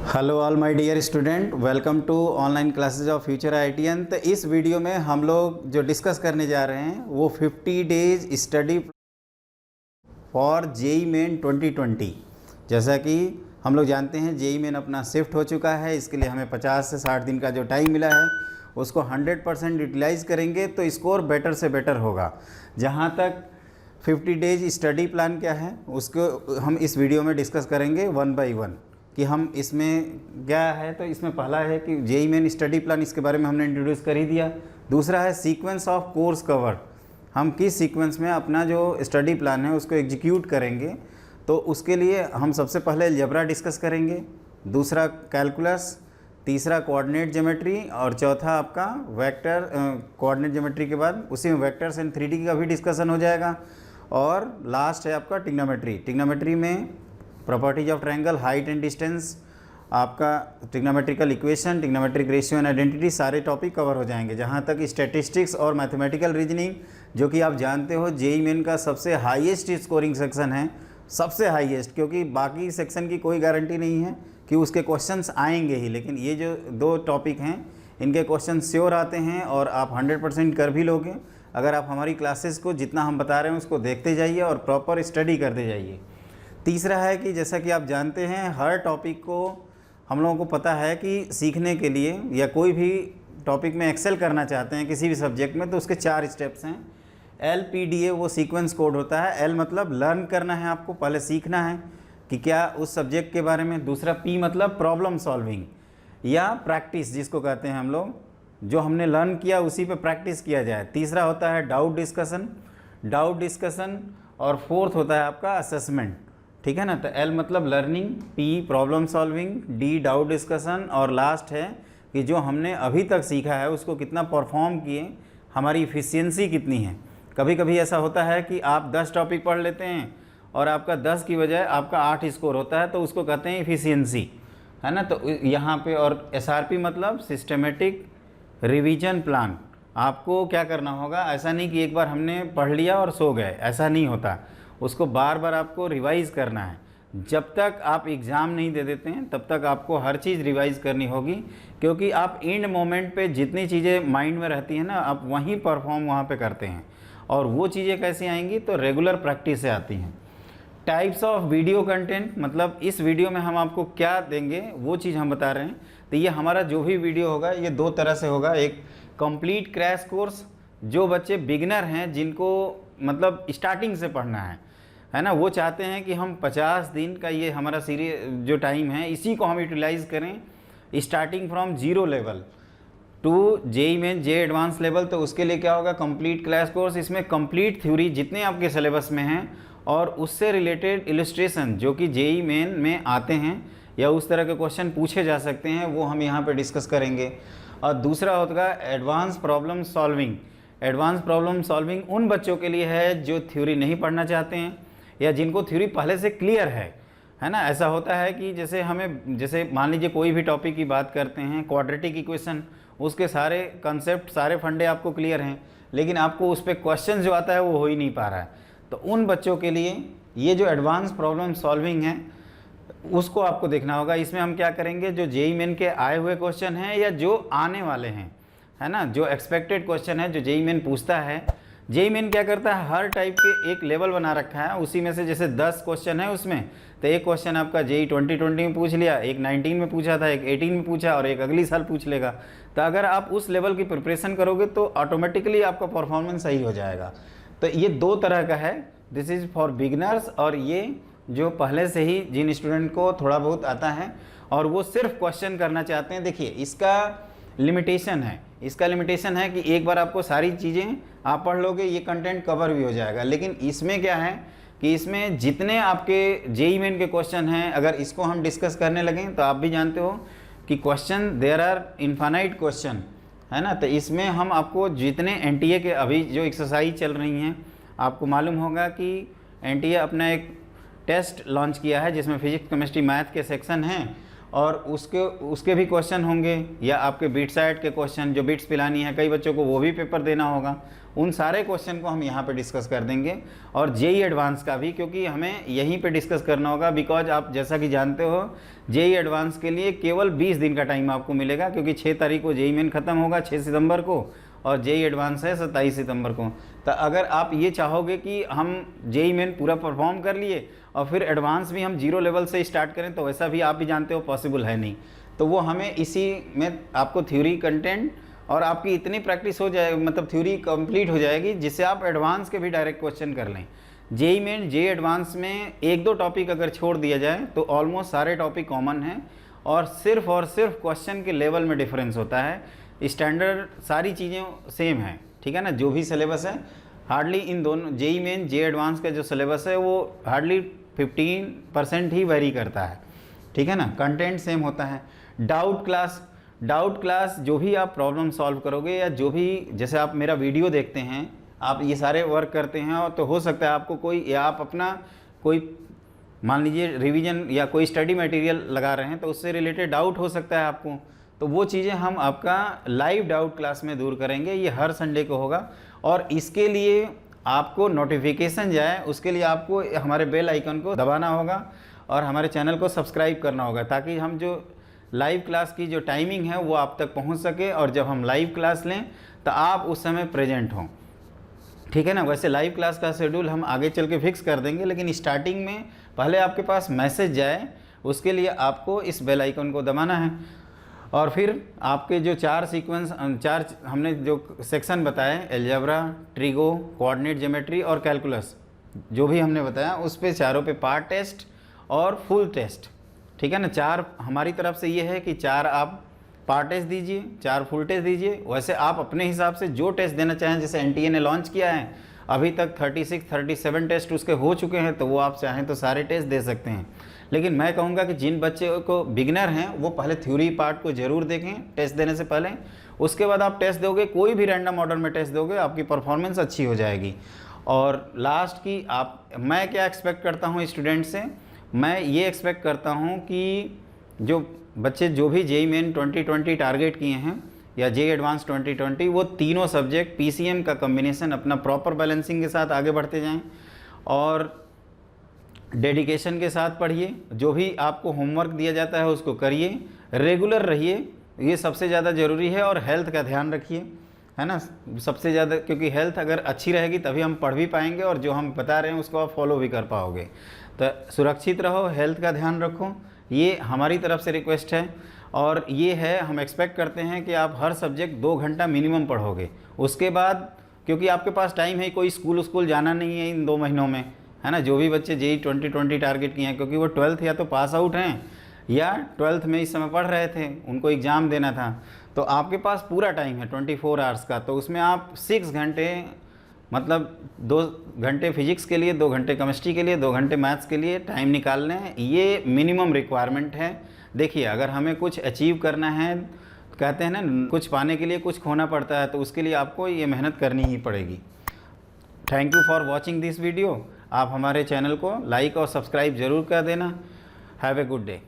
Hello all my dear student, welcome to online classes of future ITN. तो इस video में हम लोग जो डिस्कस करने जा रहे हैं वो 50 days study for JEE Main 2020। जैसा कि हम लोग जानते हैं जेई मेन अपना शिफ्ट हो चुका है, इसके लिए हमें 50 से 60 दिन का जो टाइम मिला है उसको 100% यूटिलाइज़ करेंगे तो स्कोर बेटर से बेटर होगा। जहाँ तक 50 डेज स्टडी प्लान क्या है उसको हम इस वीडियो में डिस्कस करेंगे वन बाय वन कि हम इसमें क्या है। तो इसमें पहला है कि जेई मेन स्टडी प्लान, इसके बारे में हमने इंट्रोड्यूस कर ही दिया। दूसरा है सीक्वेंस ऑफ कोर्स कवर, हम किस सीक्वेंस में अपना जो स्टडी प्लान है उसको एग्जीक्यूट करेंगे। तो उसके लिए हम सबसे पहले अलजेब्रा डिस्कस करेंगे, दूसरा कैलकुलस, तीसरा कोऑर्डिनेट ज्योमेट्री और चौथा आपका वेक्टर। कोऑर्डिनेट ज्योमेट्री के बाद उसी में वेक्टर्स एंड 3D का भी डिस्कशन हो जाएगा। और लास्ट है आपका ट्रिग्नोमेट्री। ट्रिग्नोमेट्री में properties of triangle, height and distance, आपका trigonometrical equation, trigonometric ratio and identity, सारे टॉपिक कवर हो जाएंगे। जहाँ तक स्टैटिस्टिक्स और मैथमेटिकल रीजनिंग, जो कि आप जानते हो जेई मेन का सबसे हाईएस्ट स्कोरिंग सेक्शन है, सबसे हाईएस्ट, क्योंकि बाकी सेक्शन की कोई गारंटी नहीं है कि उसके क्वेश्चंस आएंगे ही, लेकिन ये जो दो टॉपिक हैं इनके क्वेश्चन श्योर आते हैं और आप 100% कर भी लोगे अगर आप हमारी क्लासेस को जितना हम बता रहे हैं उसको देखते जाइए और प्रॉपर स्टडी करते जाइए। तीसरा है कि जैसा कि आप जानते हैं हर टॉपिक को हम लोगों को पता है कि सीखने के लिए या कोई भी टॉपिक में एक्सेल करना चाहते हैं किसी भी सब्जेक्ट में तो उसके 4 स्टेप्स हैं। LPDA वो सीक्वेंस कोड होता है। L मतलब लर्न करना है, आपको पहले सीखना है कि क्या उस सब्जेक्ट के बारे में। दूसरा P मतलब प्रॉब्लम सॉल्विंग या प्रैक्टिस जिसको कहते हैं हम लोग, जो हमने लर्न किया उसी पे प्रैक्टिस किया जाए। तीसरा होता है डाउट डिस्कशन और फोर्थ होता है आपका असेसमेंट, ठीक है ना। तो L मतलब learning, P problem solving, D doubt discussion और लास्ट है कि जो हमने अभी तक सीखा है उसको कितना परफॉर्म किए, हमारी इफ़िशियंसी कितनी है। कभी कभी ऐसा होता है कि आप 10 टॉपिक पढ़ लेते हैं और आपका 10 की बजाय आपका 8 स्कोर होता है, तो उसको कहते हैं इफ़िशियंसी, है ना। तो यहाँ पे और SRP मतलब सिस्टमेटिक रिवीजन प्लान। आपको क्या करना होगा, ऐसा नहीं कि एक बार हमने पढ़ लिया और सो गए, ऐसा नहीं होता। उसको बार बार आपको रिवाइज़ करना है। जब तक आप एग्ज़ाम नहीं दे देते हैं तब तक आपको हर चीज़ रिवाइज़ करनी होगी, क्योंकि आप एंड मोमेंट पे जितनी चीज़ें माइंड में रहती हैं ना, आप वहीं परफॉर्म वहाँ पे करते हैं। और वो चीज़ें कैसे आएंगी, तो रेगुलर प्रैक्टिस से आती हैं। टाइप्स ऑफ वीडियो कंटेंट मतलब इस वीडियो में हम आपको क्या देंगे वो चीज़ हम बता रहे हैं। तो ये हमारा जो भी वीडियो होगा ये 2 तरह से होगा। एक कंप्लीट क्रैश कोर्स, जो बच्चे बिगिनर हैं जिनको मतलब स्टार्टिंग से पढ़ना है ना, वो चाहते हैं कि हम 50 दिन का ये हमारा सीरीज जो टाइम है इसी को हम यूटिलाइज़ करें, starting from 0 level to JEE Main JEE advance level. तो उसके लिए क्या होगा, कंप्लीट क्लैश कोर्स। इसमें कंप्लीट थ्योरी जितने आपके सिलेबस में हैं और उससे रिलेटेड इलस्ट्रेशन जो कि जेई मेन में आते हैं या उस तरह के क्वेश्चन पूछे जा सकते हैं, वो हम यहाँ पे डिस्कस करेंगे। और दूसरा होगा advance problem solving. Advance problem solving उन बच्चों के लिए है जो थ्योरी नहीं पढ़ना चाहते हैं या जिनको थ्योरी पहले से क्लियर है ना। ऐसा होता है कि जैसे मान लीजिए कोई भी टॉपिक की बात करते हैं, क्वाड्रेटिक इक्वेशन, उसके सारे कंसेप्ट, सारे फंडे आपको क्लियर हैं, लेकिन आपको उस पर क्वेश्चन जो आता है वो हो ही नहीं पा रहा है। तो उन बच्चों के लिए ये जो एडवांस प्रॉब्लम सॉल्विंग है उसको आपको देखना होगा। इसमें हम क्या करेंगे, जो जेई मेन के आए हुए क्वेश्चन हैं या जो आने वाले हैं, है ना, जो एक्सपेक्टेड क्वेश्चन है जो जेई मेन पूछता है। जेई मेन क्या करता है, हर टाइप के एक लेवल बना रखा है, उसी में से जैसे 10 क्वेश्चन है उसमें, तो एक क्वेश्चन आपका जेई 2020 में पूछ लिया, एक 19 में पूछा था, एक 18 में पूछा और एक अगली साल पूछ लेगा। तो अगर आप उस लेवल की प्रिपरेशन करोगे तो ऑटोमेटिकली आपका परफॉर्मेंस सही हो जाएगा। तो ये 2 तरह का है, दिस इज़ फॉर बिगनर्स, और ये जो पहले से ही जिन स्टूडेंट को थोड़ा बहुत आता है और वो सिर्फ क्वेश्चन करना चाहते हैं। देखिए इसका लिमिटेशन है कि एक बार आपको सारी चीज़ें आप पढ़ लोगे, ये कंटेंट कवर भी हो जाएगा। लेकिन इसमें क्या है कि इसमें जितने आपके जेई मेन के क्वेश्चन हैं, अगर इसको हम डिस्कस करने लगें तो आप भी जानते हो कि question there are infinite question, है ना। तो इसमें हम आपको जितने एनटीए के अभी जो एक्सरसाइज चल रही हैं, आपको मालूम होगा कि एनटीए अपना एक टेस्ट लॉन्च किया है जिसमें फिजिक्स, केमिस्ट्री, मैथ के सेक्शन हैं और उसके भी क्वेश्चन होंगे, या आपके बीट साइड के क्वेश्चन जो बीट्स पिलानी है कई बच्चों को वो भी पेपर देना होगा, उन सारे क्वेश्चन को हम यहाँ पे डिस्कस कर देंगे, और जेई एडवांस का भी, क्योंकि हमें यहीं पे डिस्कस करना होगा। बिकॉज आप जैसा कि जानते हो जेई एडवांस के लिए केवल 20 दिन का टाइम आपको मिलेगा, क्योंकि 6 तारीख को जेई मेन ख़त्म होगा 6 सितंबर को, और जेई एडवांस है 27 सितंबर को। तो अगर आप ये चाहोगे कि हम जेई मेन पूरा परफॉर्म कर लिए और फिर एडवांस भी हम 0 लेवल से स्टार्ट करें, तो वैसा भी आप भी जानते हो पॉसिबल है नहीं। तो वो हमें इसी में आपको थ्योरी कंटेंट और आपकी इतनी प्रैक्टिस हो जाए, मतलब थ्योरी कंप्लीट हो जाएगी, जिससे आप एडवांस के भी डायरेक्ट क्वेश्चन कर लें। जेई मेन जेई एडवांस में 1-2 टॉपिक अगर छोड़ दिया जाए तो ऑलमोस्ट सारे टॉपिक कॉमन हैं, और सिर्फ क्वेश्चन के लेवल में डिफरेंस होता है। स्टैंडर्ड सारी चीज़ें सेम है, ठीक है ना। जो भी सिलेबस है हार्डली इन दोनों जेई मेन जेई एडवांस का जो सिलेबस है वो हार्डली 15% ही वेरी करता है, ठीक है ना। कंटेंट सेम होता है। डाउट क्लास जो भी आप प्रॉब्लम सॉल्व करोगे, या जो भी जैसे आप मेरा वीडियो देखते हैं, आप ये सारे वर्क करते हैं, और तो हो सकता है आपको कोई, या आप अपना कोई मान लीजिए रिवीजन या कोई स्टडी मटेरियल लगा रहे हैं, तो उससे रिलेटेड डाउट हो सकता है आपको, तो वो चीज़ें हम आपका लाइव डाउट क्लास में दूर करेंगे। ये हर संडे को होगा, और इसके लिए आपको नोटिफिकेशन जाए उसके लिए आपको हमारे बेल आइकन को दबाना होगा और हमारे चैनल को सब्सक्राइब करना होगा, ताकि हम जो लाइव क्लास की जो टाइमिंग है वो आप तक पहुंच सके, और जब हम लाइव क्लास लें तो आप उस समय प्रेजेंट हों, ठीक है ना। वैसे लाइव क्लास का शेड्यूल हम आगे चल के फिक्स कर देंगे, लेकिन स्टार्टिंग में पहले आपके पास मैसेज जाए, उसके लिए आपको इस बेल आइकन को दबाना है। और फिर आपके जो 4 हमने जो सेक्शन बताए, अलजेब्रा, ट्रिगो, कोऑर्डिनेट ज्योमेट्री और कैलकुलस, जो भी हमने बताया उस पे चारों पे पार्ट टेस्ट और फुल टेस्ट, ठीक है ना। 4 हमारी तरफ से ये है कि 4 आप पार्ट टेस्ट दीजिए, 4 फुल टेस्ट दीजिए। वैसे आप अपने हिसाब से जो टेस्ट देना चाहें, जैसे एनटीए ने लॉन्च किया है, अभी तक 36-37 टेस्ट उसके हो चुके हैं, तो वो आप चाहें तो सारे टेस्ट दे सकते हैं। लेकिन मैं कहूँगा कि जिन बच्चे को बिगिनर हैं वो पहले थ्योरी पार्ट को ज़रूर देखें टेस्ट देने से पहले, उसके बाद आप टेस्ट दोगे, कोई भी रैंडम ऑर्डर में टेस्ट दोगे, आपकी परफॉर्मेंस अच्छी हो जाएगी। और लास्ट की मैं क्या एक्सपेक्ट करता हूँ स्टूडेंट से, मैं ये एक्सपेक्ट करता हूँ कि जो बच्चे जो भी जेई मेन 2020 टारगेट किए हैं या जेई एडवांस 2020, वो तीनों सब्जेक्ट पीसीएम का कम्बिनेशन अपना प्रॉपर बैलेंसिंग के साथ आगे बढ़ते जाएं, और डेडिकेशन के साथ पढ़िए। जो भी आपको होमवर्क दिया जाता है उसको करिए, रेगुलर रहिए, ये सबसे ज़्यादा ज़रूरी है। और हेल्थ का ध्यान रखिए, है ना, सबसे ज़्यादा, क्योंकि हेल्थ अगर अच्छी रहेगी तभी हम पढ़ भी पाएंगे, और जो हम बता रहे हैं उसको आप फॉलो भी कर पाओगे। तो सुरक्षित रहो, हेल्थ का ध्यान रखो, ये हमारी तरफ से रिक्वेस्ट है। और ये है, हम एक्सपेक्ट करते हैं कि आप हर सब्जेक्ट 2 घंटा मिनिमम पढ़ोगे। उसके बाद क्योंकि आपके पास टाइम है, कोई स्कूल जाना नहीं है इन 2 महीनों में, है ना। जो भी बच्चे जेई 2020 टारगेट किए हैं, क्योंकि वो 12th या तो पास आउट हैं या 12th में इस समय पढ़ रहे थे, उनको एग्ज़ाम देना था, तो आपके पास पूरा टाइम है 24 आवर्स का। तो उसमें आप 6 घंटे, मतलब 2 घंटे फिजिक्स के लिए, 2 घंटे केमिस्ट्री के लिए, 2 घंटे मैथ्स के लिए टाइम निकालना है। ये मिनिमम रिक्वायरमेंट है। देखिए, अगर हमें कुछ अचीव करना है, कहते हैं ना, कुछ पाने के लिए कुछ खोना पड़ता है, तो उसके लिए आपको ये मेहनत करनी ही पड़ेगी। Thank you for watching this video. आप हमारे चैनल को लाइक और सब्सक्राइब ज़रूर कर देना। Have a good day.